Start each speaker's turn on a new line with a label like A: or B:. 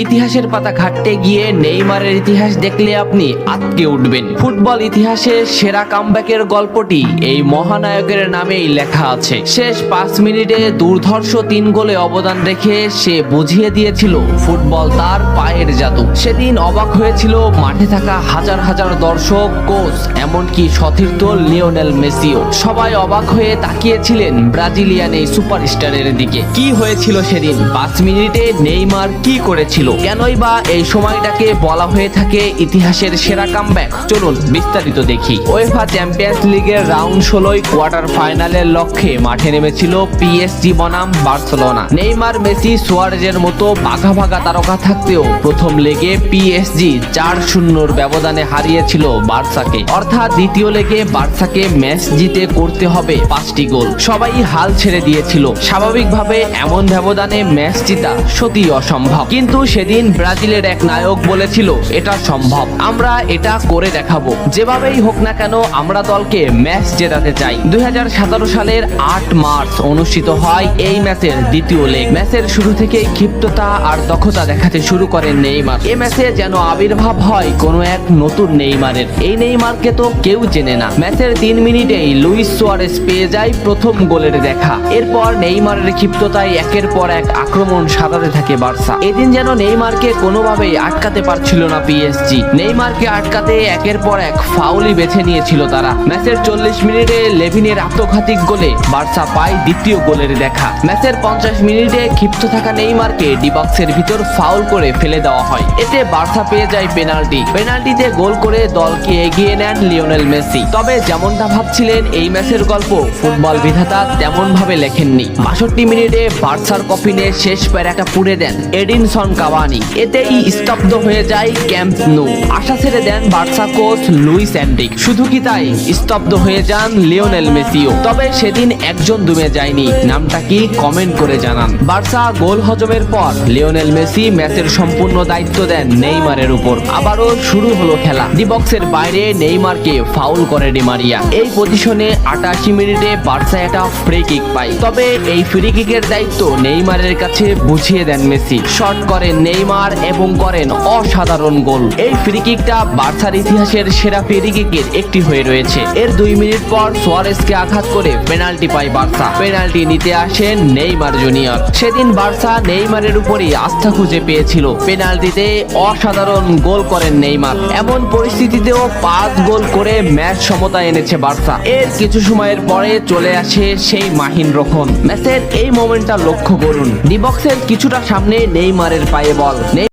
A: ইতিহাসের পাতা ঘাটতে গিয়ে নেইমারের ইতিহাস দেখলে আপনি আঁতকে উঠবেন। ফুটবল ইতিহাসে সেরা কামব্যাকের গল্পটি এই মহানায়কের নামেই লেখা আছে। শেষ 5 মিনিটে দুর্ধর্ষ 3 গোলে অবদান রেখে সে বুঝিয়ে দিয়েছিল ফুটবল তার পায়ের জাদু। সেদিন অবাক হয়েছিল মাঠে থাকা হাজার হাজার দর্শক, কোচ, এমনকি সতীর্থ লিওনেল মেসিও। সবাই অবাক হয়ে তাকিয়েছিলেন ব্রাজিলিয়ান এই সুপারস্টারের দিকে। কি হয়েছিল সেদিন? 5 মিনিটে নেইমার কি করেছিল? কেনই বা এই সময়টাকে বলা হয়ে থাকে ইতিহাসের সেরা কামব্যাক? চলুন বিস্তারিত দেখি। উয়েফা চ্যাম্পিয়ন্স লিগের রাউন্ড 16 কোয়ার্টার ফাইনালের লক্ষ্যে মাঠে নেমেছিল পিএসজি বনাম বার্সেলোনা। নেইমার, মেসি, সুয়ারেজের মতো ভাগা ভাগা তারকা থাকতেও প্রথম লেগে পিএসজি 4-0 ব্যবধানে হারিয়েছিল বার্সাকে। অর্থাৎ দ্বিতীয় লেগে বার্সাকে ম্যাচ জিতে করতে হবে 5টি গোল। সবাই হাল ছেড়ে দিয়েছিল। স্বাভাবিকভাবে এমন ব্যবধানে ম্যাচ জিতা সত্যি অসম্ভব, কিন্তু সেদিন ব্রাজিলের এক নায়ক বলেছিল এটা সম্ভব, আমরা এটা করে দেখাবো। যেভাবেই হোক না কেন আমরা দলকে ম্যাচ জেতাতে চাই। 2017 সালের 8 মার্চ অনুষ্ঠিত হয় এই ম্যাচের দ্বিতীয় লেগ। ম্যাচের শুরু থেকেই ক্ষিপ্ততা আর দক্ষতা দেখাতে শুরু করেন নেইমার। এই ম্যাচে যেন আবির্ভাব হয় কোনো এক নতুন নেইমারের। এই নেইমারকে তো কেউ চেনে না। ম্যাচের 3 মিনিটেই লুইস সুয়ারেজ পেয়ে যায় প্রথম গোলের দেখা। এরপর নেইমারের ক্ষিপ্ততায় একের পর এক আক্রমণ সাজাতে থাকে বার্সা। এদিন যেন নেইমারকে কোনোভাবেই আটকাতে পারছিল না পিএসজি। নেইমারকে আটকাতে একের পর এক ফাউলই বেছে নিয়েছিল তারা। ম্যাচের 40 মিনিটে লেভিনের আত্মঘাতী গোলে বার্সা পায় দ্বিতীয় গোলের দেখা। ম্যাচের 50 মিনিটে ক্ষিপ্ত থাকা নেইমারকে ডি বক্সের ভিতর ফাউল করে ফেলে দেওয়া হয়। এতে বার্সা পেয়ে যায় পেনাল্টিতে গোল করে দলকে এগিয়ে নেন লিওনেল মেসি। তবে যেমনটা ভাবছিলেন এই ম্যাচের গল্প ফুটবল বিধাতা তেমন ভাবে লেখেননি। 62 মিনিটে বার্সার কফিনে শেষ প্যারাটা পুড়ে দেন এডিনসন কাভানি। এতেই স্তব্ধ হয়ে যায় ক্যাম্প নু। আশা ছেড়ে দেন বার্সা কোচ লুইস এনরিক। শুধু কি তাই, স্তব্ধ হয়ে যান লিওনেল মেসিও। তবে সেদিন একজন দমে যায়নি। নামটা কি কমেন্ট করে জানান। বার্সা গোল হজমের পর লিওনেল মেসি ম্যাচের সম্পূর্ণ দায়িত্ব দেন নেইমারের উপর। আবারও শুরু হলো খেলা। ডি বক্সের বাইরে নেইমারকে ফাউল করে ডি মারিয়া। এই পজিশনে 88 মিনিটে বার্সা একটা ফ্রি কিক পায়। তবে এই ফ্রি কিকের দায়িত্ব নেইমারের কাছে বুঝিয়ে দেন মেসি। শট করেন নেইমার এবং করেন অসাধারণ গোল। এই ফ্রি কিকটা বার্সার ইতিহাসের সেরা ফ্রি কিকের একটি হয়ে রয়েছে। এর 2 মিনিট পর সুয়ারেজকে আঘাত করে পেনাল্টি পায় বার্সা। পেনাল্টি নিতে আসেন নেইমার জুনিয়র। সেদিন বার্সা নেইমারের উপরই আস্থা খুঁজে পেয়েছিল। পেনাল্টিতে অসাধারণ গোল করেন নেইমার। এমন পরিস্থিতিতেও 5 গোল করে ম্যাচ সমতা এনেছে বার্সা। এর কিছু সময়ের পরে চলে আসে সেই মাহিন রক্ষণ। ম্যাচের এই মোমেন্টটা লক্ষ্য করুন। ডি বক্সের কিছুটা সামনে নেইমারের পায়ে বল।